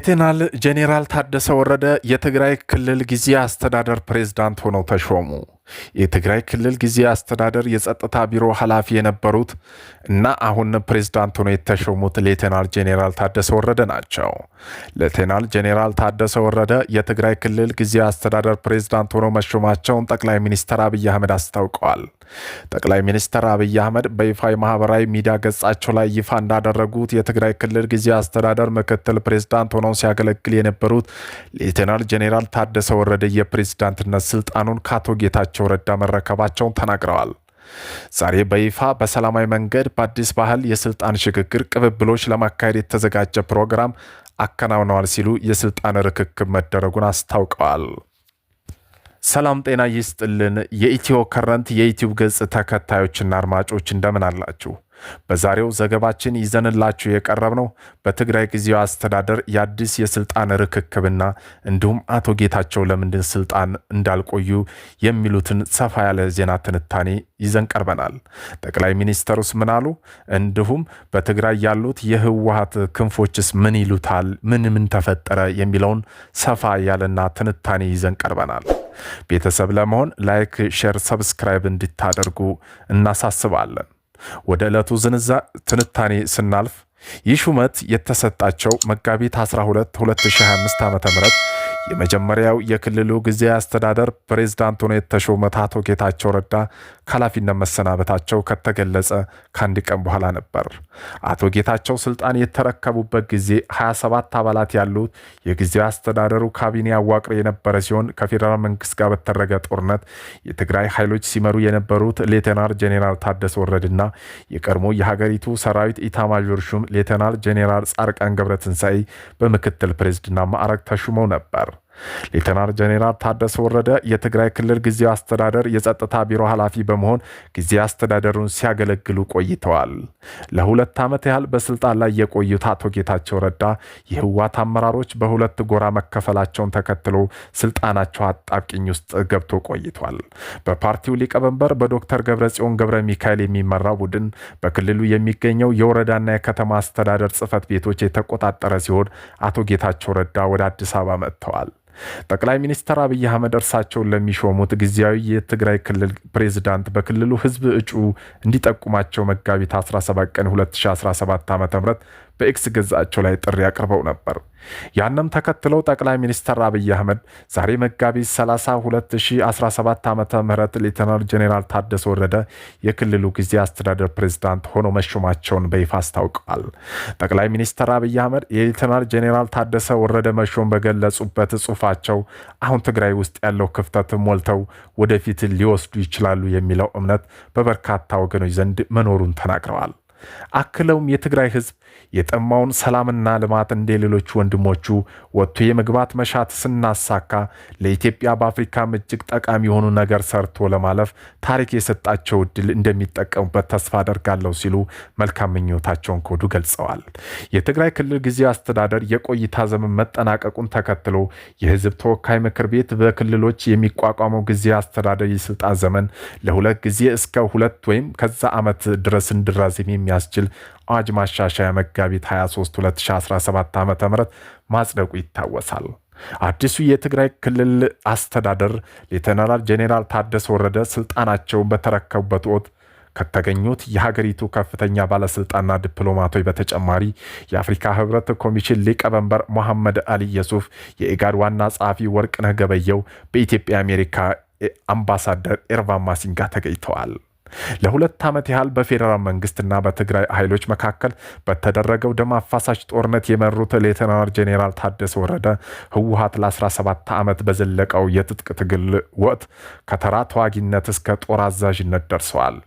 ሌተናል ጄኔራል ታደሰ ወረደ የትግራይ ክልል ጊዜያዊ አስተዳደር ፕሬዝዳንት ሆነው ተሾሙ። የትግራይ ክልል ጊዜያዊ አስተዳደር የጸጥታ ቢሮ ኃላፊ የነበሩት እና አሁን ፕሬዝዳንት ሆነው የተሾሙት ሌተናል ጄኔራል ታደሰ ወረደ ናቸው። ሌተናል ጄኔራል ታደሰ ወረደ የትግራይ ክልል ጊዜያዊ አስተዳደር ፕሬዝዳንት ሆነው መሾማቸውን ጠቅላይ ሚኒስትር አብይ አህመድ አስታውቀዋል። ጠቅላይ ሚኒስትር አብይ አህመድ በይፋ የማህበራዊ ሚዲያ ገጻቸው ላይ ይፋ እንዳደረጉት የትግራይ ክልል ጊዜያዊ አስተዳደር ምክትል ፕሬዝዳንት ሆነው ሲያገለግል የነበሩት ሌተናል ጄኔራል ታደሰ ወረደ የፕሬዝዳንትነት ስልጣኑን ከአቶ ጌታቸው ረዳ መረከባቸውን ተናግረዋል። ዛሬ በይፋ በሰላማዊ መንገድ በአዲስ ባህል የስልጣን ሽግግር ቅብብሎች ለማካሄድ የተዘጋጀ ፕሮግራም አከናውነዋል ሲሉ የስልጣን ርክክብ መደረጉን አስታውቀዋል። ሰላም ጤና ይስጥልን። የኢትዮ ከረንት የዩቲዩብ ገጽ ተከታዮችና አድማጮች እንደምን አላችሁ? በዛሬው ዘገባችን ይዘንላችሁ የቀረብነው በትግራይ ጊዜያዊ አስተዳደር የአዲስ የስልጣን ርክክብና እንዲሁም አቶ ጌታቸው ለምንድን ስልጣን እንዳልቆዩ የሚሉትን ሰፋ ያለ ዜና ትንታኔ ይዘን ቀርበናል። ጠቅላይ ሚኒስትሩስ ምን አሉ? እንዲሁም በትግራይ ያሉት የህወሓት ክንፎችስ ምን ይሉታል? ምን ተፈጠረ? የሚለውን ሰፋ ያለና ትንታኔ ይዘን ቀርበናል። ቤተሰብ ለመሆን ላይክ፣ ሼር፣ ሰብስክራይብ እንድታደርጉ እናሳስባለን። ወደ ዕለቱ ትንታኔ ስናልፍ ይህ ሹመት የተሰጣቸው መጋቢት 12 2025 ዓ.ም የመጀመሪያው የክልሉ ጊዜያዊ አስተዳደር ፕሬዝዳንት ሆነው የተሾሙት አቶ ጌታቸው ረዳ ከኃላፊነት መሰናበታቸው ከተገለጸ ከአንድ ቀን በኋላ ነበር። አቶ ጌታቸው ስልጣን የተረከቡበት ጊዜ 27 አባላት ያሉት የጊዜያዊ አስተዳደሩ ካቢኔ አዋቅሮ የነበረ ሲሆን ከፌዴራል መንግስት ጋር በተደረገ ጦርነት የትግራይ ኃይሎች ሲመሩ የነበሩት ሌተናል ጄኔራል ታደሰ ወረደና የቀድሞ የሀገሪቱ ሰራዊት ኢታማዦር ሹም ሌተናል ጄኔራል ጻድቃን ገብረትንሳኤ በምክትል ፕሬዝዳንት ማዕረግ ተሹመው ነበር። ሌተናል ጄኔራል ታደሰ ወረደ የትግራይ ክልል ጊዜያዊ አስተዳደር የጸጥታ ቢሮ ኃላፊ በመሆን ጊዜያዊ አስተዳደሩን ሲያገለግሉ ቆይተዋል። ለ2 ዓመት ያህል በስልጣን ላይ የቆዩት አቶ ጌታቸው ረዳ የህወሓት አመራሮች በሁለት ጎራ መከፈላቸውን ተከትሎ ስልጣናቸው አጣብቂኝ ውስጥ ገብቶ ቆይቷል። በፓርቲው ሊቀመንበር በዶክተር ገብረጽዮን ገብረ ሚካኤል የሚመራው ቡድን በክልሉ የሚገኘው የወረዳና የከተማ አስተዳደር ጽህፈት ቤቶች የተቆጣጠረ ሲሆን አቶ ጌታቸው ረዳ ወደ አዲስ አበባ መጥተዋል። ጠቅላይ ሚኒስትር አብይ አህመድ እርሳቸውን ለሚሾሙት ጊዜያዊ የትግራይ ክልል ፕሬዝዳንት በክልሉ ህዝብ እጩ እንዲጠቁማቸው መጋቢት 17 ቀን 2017 ዓ.ም በኤክስ ገጻቸው ላይ ጥሪ አቅርበው ነበር። ያንም ተከትለው ጠቅላይ ሚኒስትር አብይ አህመድ ዛሬ መጋቢት 30 2017 ዓ.ም ሌተናል ጄኔራል ታደሰ ወረደ የክልሉ ጊዜያዊ አስተዳደር ፕሬዝዳንት ሆኖ መሾማቸውን በይፋ አስታውቀዋል። ጠቅላይ ሚኒስትር አብይ አህመድ የሌተናል ጄኔራል ታደሰ ወረደ መሾም በገለጹበት ጽሑፋቸው አሁን ትግራይ ውስጥ ያለው ክፍተት ሞልተው ወደፊት ሊወስዱ ይችላሉ የሚለው እምነት በበርካታ ወገኖች ዘንድ መኖሩን ተናግረዋል። አክለውም የትግራይ ህዝብ የጠማውን ሰላምና ልማት እንደ ሌሎች ወንድሞቹ ወጥቶ የመግባት መሻት ስናሳካ ለኢትዮጵያ በአፍሪካም እጅግ ጠቃሚ የሆኑ ነገር ሰርቶ ለማለፍ ታሪክ የሰጣቸው እድል እንደሚጠቀሙበት ተስፋ አደርጋለሁ ሲሉ መልካም ምኞታቸውን ኮዱ ገልጸዋል። የትግራይ ክልል ጊዜያዊ አስተዳደር የቆይታ ዘመን መጠናቀቁን ተከትሎ የህዝብ ተወካይ ምክር ቤት በክልሎች የሚቋቋመው ጊዜያዊ አስተዳደር የስልጣን ዘመን ለ2 ጊዜ እስከ 2 ወይም ከዛ ዓመት ድረስ እንዲራዘም የሚያስችል አዋጅ ማሻሻያ መጋቢት 23 2017 ዓ.ም ማጽደቁ ይታወሳል። አዲሱ የትግራይ ክልል አስተዳደር ሌተናል ጄኔራል ታደሰ ወረደ ስልጣናቸውን በተረከቡበት ወቅት ከተገኙት የሀገሪቱ ከፍተኛ ባለስልጣንና ዲፕሎማቶች በተጨማሪ የአፍሪካ ህብረት ኮሚሽን ሊቀመንበር መሐመድ አሊ የሱፍ፣ የኢጋድ ዋና ጸሐፊ ወርቅነህ ገበየሁ፣ በኢትዮጵያ አሜሪካ አምባሳደር ኤርቫን ማሲንጋ ተገኝተዋል። ለ2 ዓመት ያህል በፌዴራል መንግስትና በትግራይ ኃይሎች መካከል በተደረገው ደም አፋሳሽ ጦርነት የመሩት ሌተናል ጄኔራል ታደሰ ወረደ ህወሓት ለ17 ዓመት በዘለቀው የትጥቅ ትግል ወቅት ከተራ ተዋጊነት እስከ ጦር አዛዥነት ደርሰዋል።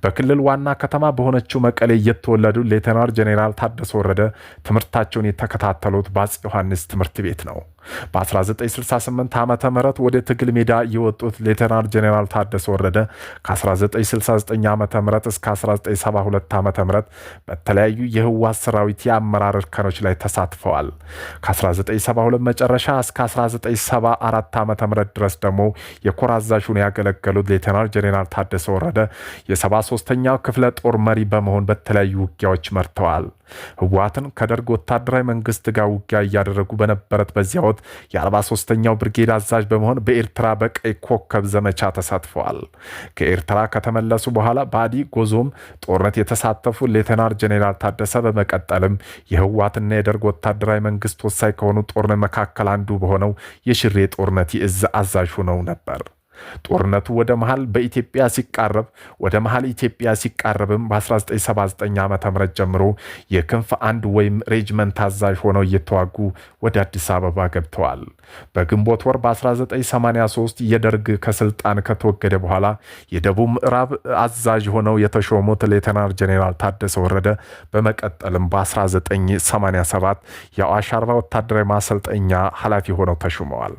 በክልል ዋና ከተማ በሆነችው መቀሌ የተወለዱ ሌተናል ጄኔራል ታደሰ ወረደ ትምህርታቸውን የተከታተሉት በአፄ ዮሐንስ ትምህርት ቤት ነው። በ1968 ዓመተ ምህረት ወደ ትግል ሜዳ የወጡት ሌተናል ጄኔራል ታደሰ ወረደ ከ1969 ዓመተ ምህረት እስከ 1972 ዓመተ ምህረት በተለያዩ የህወሓት ሰራዊት የአመራር እርከኖች ላይ ተሳትፈዋል። ከ1972 መጨረሻ እስከ 1974 ዓመተ ምህረት ድረስ ደግሞ የኮር አዛዡን ያገለገሉት ሌተናል ጄኔራል ታደሰ ወረደ የ73ኛው ክፍለ ጦር መሪ በመሆን በተለያዩ ውጊያዎች መርተዋል። ህወሓትን ከደርግ ወታደራዊ መንግስት ጋር ውጊያ እያደረጉ በነበረት በዚያ ወቅት የ43ኛው ብርጌድ አዛዥ በመሆን በኤርትራ በቀይ ኮከብ ዘመቻ ተሳትፈዋል። ከኤርትራ ከተመለሱ በኋላ በአዲ ጎዞም ጦርነት የተሳተፉ ሌተናል ጄኔራል ታደሰ በመቀጠልም የህወሓትና የደርግ ወታደራዊ መንግስት ወሳኝ ከሆኑ ጦርነት መካከል አንዱ በሆነው የሽሬ ጦርነት የእዝ አዛዥ ሆነው ነበር። ጦርነቱ ወደ መሃል ኢትዮጵያ ሲቃረብም በ1979 ዓ.ም ጀምሮ የክንፍ አንድ ወይም ሬጅመንት አዛዥ ሆነው እየተዋጉ ወደ አዲስ አበባ ገብተዋል። በግንቦት ወር በ1983 የደርግ ከስልጣን ከተወገደ በኋላ የደቡብ ምዕራብ አዛዥ ሆነው የተሾሙት ሌተናል ጄኔራል ታደሰ ወረደ በመቀጠልም በ1987 የአዋሽ አርባ ወታደራዊ ማሰልጠኛ ኃላፊ ሆነው ተሹመዋል።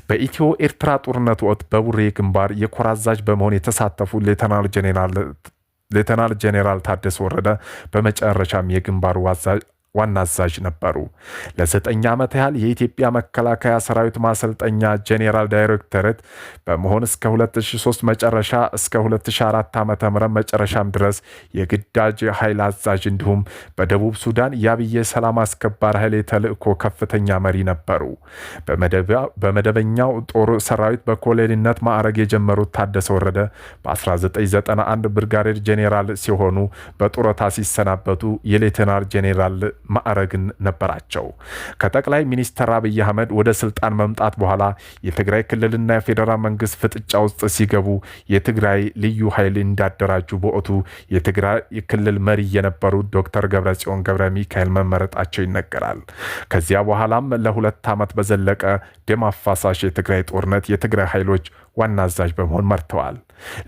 በኢትዮ ኤርትራ ጦርነት ወቅት በቡሬ ግንባር የኮር አዛዥ በመሆን የተሳተፉ ሌተናል ጄኔራል ታደሰ ወረደ በመጨረሻም የግንባሩ ዋና አዛዥ ነበሩ። ለ9 ዓመት ያህል የኢትዮጵያ መከላከያ ሰራዊት ማሰልጠኛ ጄኔራል ዳይሬክተሬት በመሆን እስከ 2003 መጨረሻ እስከ 2004 ዓ.ም መጨረሻም ድረስ የግዳጅ ኃይል አዛዥ እንዲሁም በደቡብ ሱዳን የአብዬ ሰላም አስከባሪ ኃይል ተልእኮ ከፍተኛ መሪ ነበሩ። በመደበኛው ጦር ሰራዊት በኮሎኔልነት ማዕረግ የጀመሩት ታደሰ ወረደ በ1991 ብርጋዴር ጄኔራል ሲሆኑ በጡረታ ሲሰናበቱ የሌተናል ጄኔራል ማዕረግን ነበራቸው። ከጠቅላይ ሚኒስትር አብይ አህመድ ወደ ስልጣን መምጣት በኋላ የትግራይ ክልልና የፌዴራል መንግስት ፍጥጫ ውስጥ ሲገቡ የትግራይ ልዩ ኃይል እንዳደራጁ በወቅቱ የትግራይ ክልል መሪ የነበሩት ዶክተር ገብረጽዮን ገብረ ሚካኤል መመረጣቸው ይነገራል። ከዚያ በኋላም ለ2 ዓመት በዘለቀ ደም አፋሳሽ የትግራይ ጦርነት የትግራይ ኃይሎች ዋና አዛዥ በመሆን መርተዋል።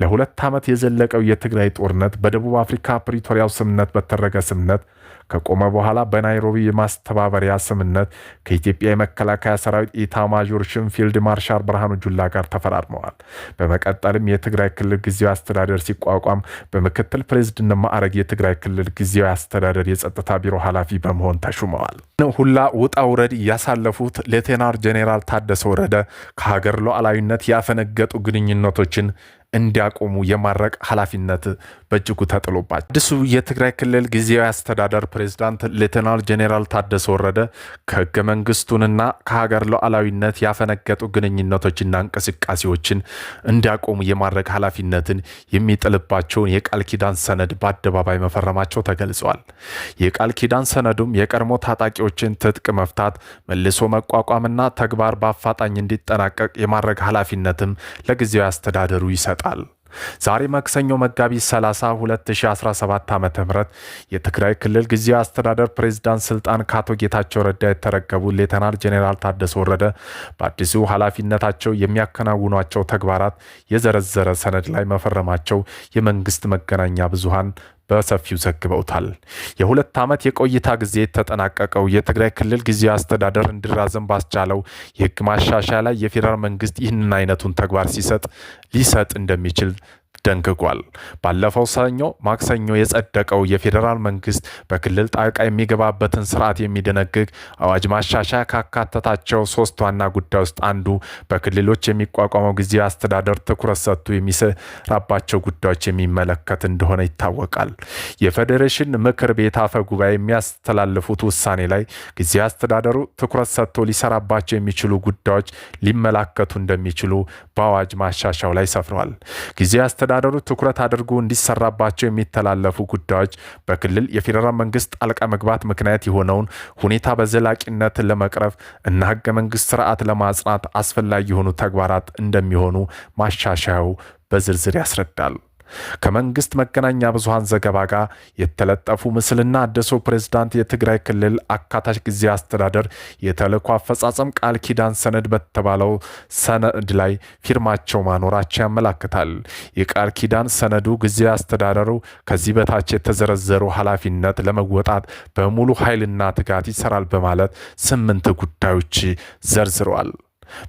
ለ2 ዓመት የዘለቀው የትግራይ ጦርነት በደቡብ አፍሪካ ፕሪቶሪያው ስምምነት በተደረገ ስምምነት ከቆመ በኋላ በናይሮቢ የማስተባበሪያ ስምምነት ከኢትዮጵያ የመከላከያ ሰራዊት ኢታማዦር ሹም ፊልድ ማርሻል ብርሃኑ ጁላ ጋር ተፈራርመዋል። በመቀጠልም የትግራይ ክልል ጊዜያዊ አስተዳደር ሲቋቋም በምክትል ፕሬዝዳንት ማዕረግ የትግራይ ክልል ጊዜያዊ አስተዳደር የጸጥታ ቢሮ ኃላፊ በመሆን ተሹመዋል። ሁላ ውጣ ውረድ ያሳለፉት ሌተናል ጄኔራል ታደሰ ወረደ ከሀገር ሉዓላዊነት ያፈነገጡ ግንኙነቶችን እንዲያቆሙ የማድረግ ኃላፊነት በእጅጉ ተጥሎባቸው አዲሱ የትግራይ ክልል ጊዜያዊ አስተዳደር ፕሬዝዳንት ሌተናል ጄኔራል ታደሰ ወረደ ከህገ መንግስቱንና ከሀገር ሉዓላዊነት ያፈነገጡ ግንኙነቶችና እንቅስቃሴዎችን እንዲያቆሙ የማድረግ ኃላፊነትን የሚጥልባቸውን የቃል ኪዳን ሰነድ በአደባባይ መፈረማቸው ተገልጿል። የቃል ኪዳን ሰነዱም የቀድሞ ታጣቂዎችን ትጥቅ መፍታት፣ መልሶ መቋቋምና ተግባር በአፋጣኝ እንዲጠናቀቅ የማድረግ ኃላፊነትም ለጊዜያዊ አስተዳደሩ ይሰጣል። ዛሬ ማክሰኞ መጋቢት 30 2017 ዓ.ም የትግራይ ክልል ጊዜያዊ አስተዳደር ፕሬዝዳንት ስልጣን ከአቶ ጌታቸው ረዳ የተረከቡ ሌተናል ጄኔራል ታደሰ ወረደ በአዲሱ ኃላፊነታቸው የሚያከናውኗቸው ተግባራት የዘረዘረ ሰነድ ላይ መፈረማቸው የመንግስት መገናኛ ብዙሃን በሰፊው ዘግበውታል። የ2 ዓመት የቆይታ ጊዜ የተጠናቀቀው የትግራይ ክልል ጊዜያዊ አስተዳደር እንዲራዘም ባስቻለው የህግ ማሻሻያ ላይ የፌዴራል መንግስት ይህንን አይነቱን ተግባር ሊሰጥ እንደሚችል ደንግጓል። ባለፈው ማክሰኞ የጸደቀው የፌዴራል መንግስት በክልል ጣልቃ የሚገባበትን ስርዓት የሚደነግግ አዋጅ ማሻሻያ ካካተታቸው 3 ዋና ጉዳዮች ውስጥ አንዱ በክልሎች የሚቋቋመው ጊዜያዊ አስተዳደር ትኩረት ሰጥቶ የሚሰራባቸው ጉዳዮች የሚመለከት እንደሆነ ይታወቃል። የፌዴሬሽን ምክር ቤት አፈ ጉባኤ የሚያስተላልፉት ውሳኔ ላይ ጊዜያዊ አስተዳደሩ ትኩረት ሰጥቶ ሊሰራባቸው የሚችሉ ጉዳዮች ሊመለከቱ እንደሚችሉ በአዋጅ ማሻሻያው ላይ ሰፍረዋል። ጊዜያዊ አስተዳደሩ ትኩረት አድርጎ እንዲሰራባቸው የሚተላለፉ ጉዳዮች በክልል የፌዴራል መንግስት ጣልቃ መግባት ምክንያት የሆነውን ሁኔታ በዘላቂነት ለመቅረፍ እና ህገ መንግስት ስርዓት ለማጽናት አስፈላጊ የሆኑ ተግባራት እንደሚሆኑ ማሻሻያው በዝርዝር ያስረዳል። ከመንግስት መገናኛ ብዙሃን ዘገባ ጋር የተለጠፉ ምስልና አዲሱ ፕሬዝዳንት የትግራይ ክልል አካታች ጊዜያዊ አስተዳደር የተልዕኮ አፈጻጸም ቃል ኪዳን ሰነድ በተባለው ሰነድ ላይ ፊርማቸው ማኖራቸው ያመለክታል። የቃል ኪዳን ሰነዱ ጊዜያዊ አስተዳደሩ ከዚህ በታች የተዘረዘሩ ኃላፊነት ለመወጣት በሙሉ ኃይልና ትጋት ይሰራል በማለት 8 ጉዳዮች ዘርዝረዋል።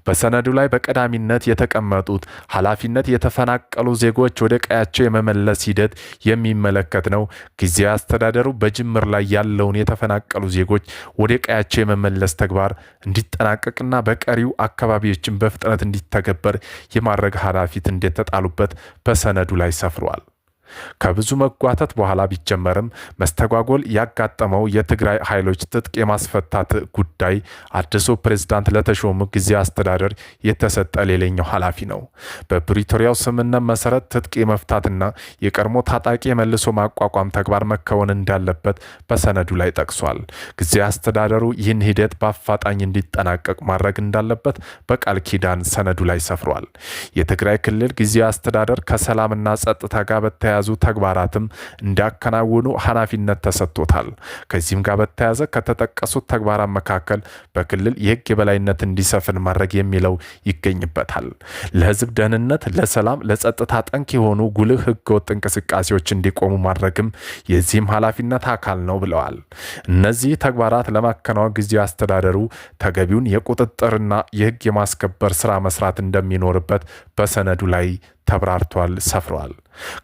በሰነዱ ላይ በቀዳሚነት የተቀመጡት ኃላፊነት የተፈናቀሉ ዜጎች ወደ ቀያቸው የመመለስ ሂደት የሚመለከት ነው። ጊዜያዊ አስተዳደሩ በጅምር ላይ ያለውን የተፈናቀሉ ዜጎች ወደ ቀያቸው የመመለስ ተግባር እንዲጠናቀቅና በቀሪው አካባቢዎችን በፍጥነት እንዲተገበር የማድረግ ኃላፊነት እንደተጣሉበት በሰነዱ ላይ ሰፍሯል። ከብዙ መጓተት በኋላ ቢጀመርም መስተጓጎል ያጋጠመው የትግራይ ኃይሎች ትጥቅ የማስፈታት ጉዳይ አዲሱ ፕሬዝዳንት ለተሾሙ ጊዜያዊ አስተዳደር የተሰጠ ሌላኛው ኃላፊ ነው። በፕሪቶሪያው ስምምነት መሰረት ትጥቅ የመፍታትና የቀድሞ ታጣቂ የመልሶ ማቋቋም ተግባር መከወን እንዳለበት በሰነዱ ላይ ጠቅሷል። ጊዜያዊ አስተዳደሩ ይህን ሂደት በአፋጣኝ እንዲጠናቀቅ ማድረግ እንዳለበት በቃል ኪዳን ሰነዱ ላይ ሰፍሯል። የትግራይ ክልል ጊዜያዊ አስተዳደር ከሰላምና ጸጥታ ጋር በተያያዙ ተግባራትም እንዲያከናውኑ ኃላፊነት ተሰጥቶታል። ከዚህም ጋር በተያያዘ ከተጠቀሱት ተግባራት መካከል በክልል የህግ የበላይነት እንዲሰፍን ማድረግ የሚለው ይገኝበታል። ለህዝብ ደህንነት፣ ለሰላም፣ ለጸጥታ ጠንቅ የሆኑ ጉልህ ህገወጥ እንቅስቃሴዎች እንዲቆሙ ማድረግም የዚህም ኃላፊነት አካል ነው ብለዋል። እነዚህ ተግባራት ለማከናወን ጊዜያዊ አስተዳደሩ ተገቢውን የቁጥጥርና የህግ የማስከበር ስራ መስራት እንደሚኖርበት በሰነዱ ላይ ተብራርቷል፣ ሰፍሯል።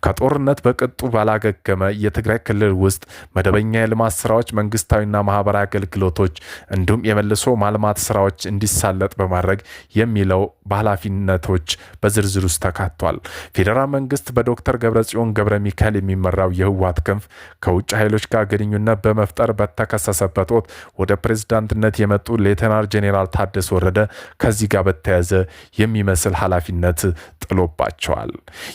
ከጦርነት በቅጡ ባላገገመ የትግራይ ክልል ውስጥ መደበኛ የልማት ስራዎች፣ መንግስታዊና ማህበራዊ አገልግሎቶች እንዲሁም የመልሶ ማልማት ስራዎች እንዲሳለጥ በማድረግ የሚለው በኃላፊነቶች በዝርዝር ውስጥ ተካቷል። ፌዴራል መንግስት በዶክተር ደብረጽዮን ገብረ ሚካኤል የሚመራው የህወሓት ክንፍ ከውጭ ኃይሎች ጋር ግንኙነት በመፍጠር በተከሰሰበት ወቅት ወደ ፕሬዝዳንትነት የመጡ ሌተናል ጄኔራል ታደሰ ወረደ ከዚህ ጋር በተያያዘ የሚመስል ኃላፊነት ጥሎባቸዋል።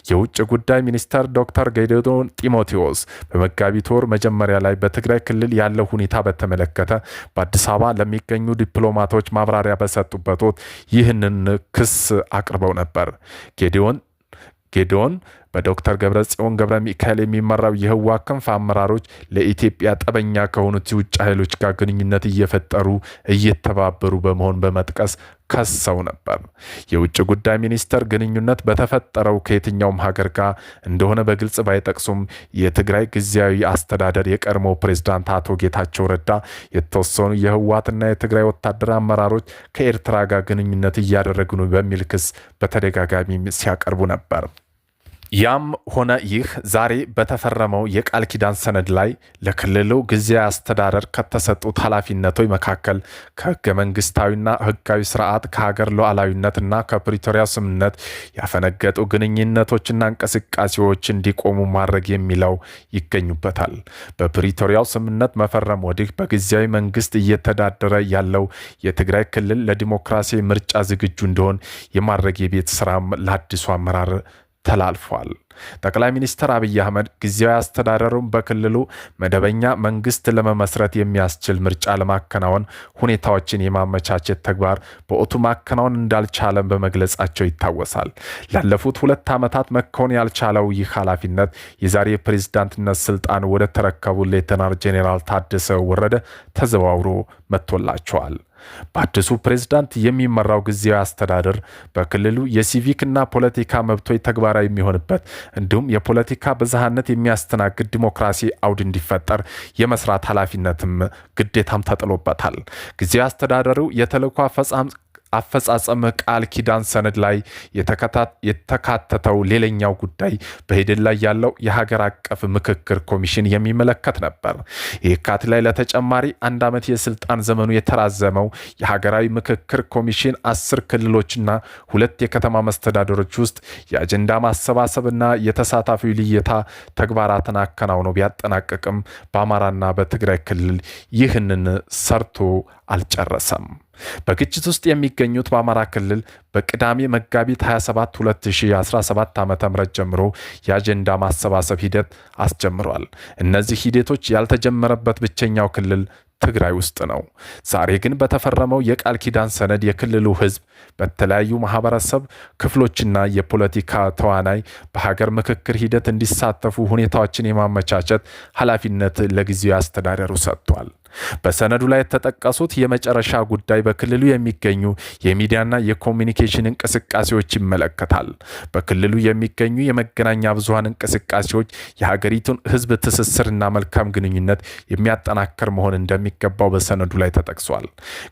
የውጭ ጉዳይ ሚኒስተር ዶክተር ጌዲዮን ጢሞቴዎስ በመጋቢት ወር መጀመሪያ ላይ በትግራይ ክልል ያለው ሁኔታ በተመለከተ በአዲስ አበባ ለሚገኙ ዲፕሎማቶች ማብራሪያ በሰጡበት ወቅት ይህንን ክስ አቅርበው ነበር። ጌዲዮን በዶክተር ደብረጽዮን ገብረ ሚካኤል የሚመራው የህወሓት ክንፍ አመራሮች ለኢትዮጵያ ጠበኛ ከሆኑት የውጭ ኃይሎች ጋር ግንኙነት እየፈጠሩ እየተባበሩ በመሆን በመጥቀስ ከሰው ነበር። የውጭ ጉዳይ ሚኒስተር ግንኙነት በተፈጠረው ከየትኛውም ሀገር ጋር እንደሆነ በግልጽ ባይጠቅሱም የትግራይ ጊዜያዊ አስተዳደር የቀድሞ ፕሬዝዳንት አቶ ጌታቸው ረዳ የተወሰኑ የህወሓትና የትግራይ ወታደር አመራሮች ከኤርትራ ጋር ግንኙነት እያደረጉ ነው በሚል ክስ በተደጋጋሚ ሲያቀርቡ ነበር። ያም ሆነ ይህ ዛሬ በተፈረመው የቃል ኪዳን ሰነድ ላይ ለክልሉ ጊዜያዊ አስተዳደር ከተሰጡት ኃላፊነቶች መካከል ከህገ መንግስታዊና ህጋዊ ስርዓት ከሀገር ሉዓላዊነትና ከፕሪቶሪያ ስምምነት ያፈነገጡ ግንኙነቶችና እንቅስቃሴዎች እንዲቆሙ ማድረግ የሚለው ይገኙበታል። በፕሪቶሪያው ስምምነት መፈረም ወዲህ በጊዜያዊ መንግስት እየተዳደረ ያለው የትግራይ ክልል ለዲሞክራሲ ምርጫ ዝግጁ እንዲሆን የማድረግ የቤት ስራም ለአዲሱ አመራር ተላልፏል። ጠቅላይ ሚኒስትር አብይ አህመድ ጊዜያዊ አስተዳደሩን በክልሉ መደበኛ መንግስት ለመመስረት የሚያስችል ምርጫ ለማከናወን ሁኔታዎችን የማመቻቸት ተግባር በወቅቱ ማከናወን እንዳልቻለም በመግለጻቸው ይታወሳል። ላለፉት 2 ዓመታት መከወን ያልቻለው ይህ ኃላፊነት የዛሬ የፕሬዝዳንትነት ስልጣን ወደ ተረከቡ ሌተናል ጄኔራል ታደሰ ወረደ ተዘዋውሮ መጥቶላቸዋል። በአዲሱ ፕሬዝዳንት የሚመራው ጊዜያዊ አስተዳደር በክልሉ የሲቪክና ፖለቲካ መብቶች ተግባራዊ የሚሆንበት እንዲሁም የፖለቲካ ብዝሃነት የሚያስተናግድ ዲሞክራሲ አውድ እንዲፈጠር የመስራት ኃላፊነትም ግዴታም ተጥሎበታል። ጊዜያዊ አስተዳደሩ የተልዕኮ አፈጻጸም ቃል ኪዳን ሰነድ ላይ የተካተተው ሌላኛው ጉዳይ በሂደት ላይ ያለው የሀገር አቀፍ ምክክር ኮሚሽን የሚመለከት ነበር። የካቲት ላይ ለተጨማሪ 1 ዓመት የስልጣን ዘመኑ የተራዘመው የሀገራዊ ምክክር ኮሚሽን 10 ክልሎችና 2 የከተማ መስተዳደሮች ውስጥ የአጀንዳ ማሰባሰብና የተሳታፊ ልየታ ተግባራትን አከናውኖ ቢያጠናቅቅም በአማራና በትግራይ ክልል ይህንን ሰርቶ አልጨረሰም። በግጭት ውስጥ የሚገኙት በአማራ ክልል በቅዳሜ መጋቢት 27 2017 ዓ.ም ጀምሮ የአጀንዳ ማሰባሰብ ሂደት አስጀምሯል። እነዚህ ሂደቶች ያልተጀመረበት ብቸኛው ክልል ትግራይ ውስጥ ነው። ዛሬ ግን በተፈረመው የቃል ኪዳን ሰነድ የክልሉ ህዝብ በተለያዩ ማህበረሰብ ክፍሎችና የፖለቲካ ተዋናይ በሀገር ምክክር ሂደት እንዲሳተፉ ሁኔታዎችን የማመቻቸት ኃላፊነት ለጊዜያዊ አስተዳደሩ ሰጥቷል። በሰነዱ ላይ የተጠቀሱት የመጨረሻ ጉዳይ በክልሉ የሚገኙ የሚዲያና የኮሚኒኬሽን እንቅስቃሴዎች ይመለከታል። በክልሉ የሚገኙ የመገናኛ ብዙሃን እንቅስቃሴዎች የሀገሪቱን ህዝብ ትስስርና መልካም ግንኙነት የሚያጠናክር መሆን እንደሚገባው በሰነዱ ላይ ተጠቅሷል።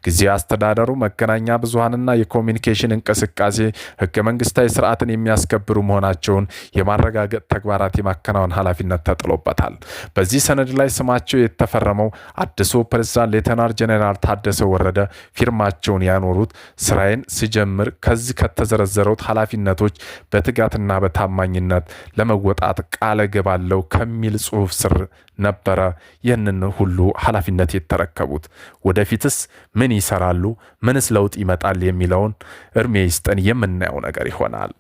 ጊዜያዊ አስተዳደሩ መገናኛ ብዙሃንና የኮሚኒኬሽን እንቅስቃሴ ህገ መንግስታዊ ስርዓትን የሚያስከብሩ መሆናቸውን የማረጋገጥ ተግባራት የማከናወን ኃላፊነት ተጥሎበታል። በዚህ ሰነድ ላይ ስማቸው የተፈረመው አዲሱ የአዲሱ ፕሬዝዳንት ሌተናል ጄኔራል ታደሰ ወረደ ፊርማቸውን ያኖሩት ስራዬን ስጀምር ከዚህ ከተዘረዘሩት ኃላፊነቶች በትጋትና በታማኝነት ለመወጣት ቃል ገባለው ከሚል ጽሑፍ ስር ነበረ ይህንን ሁሉ ኃላፊነት የተረከቡት። ወደፊትስ ምን ይሰራሉ፣ ምንስ ለውጥ ይመጣል የሚለውን እርሜ ይስጠን የምናየው ነገር ይሆናል።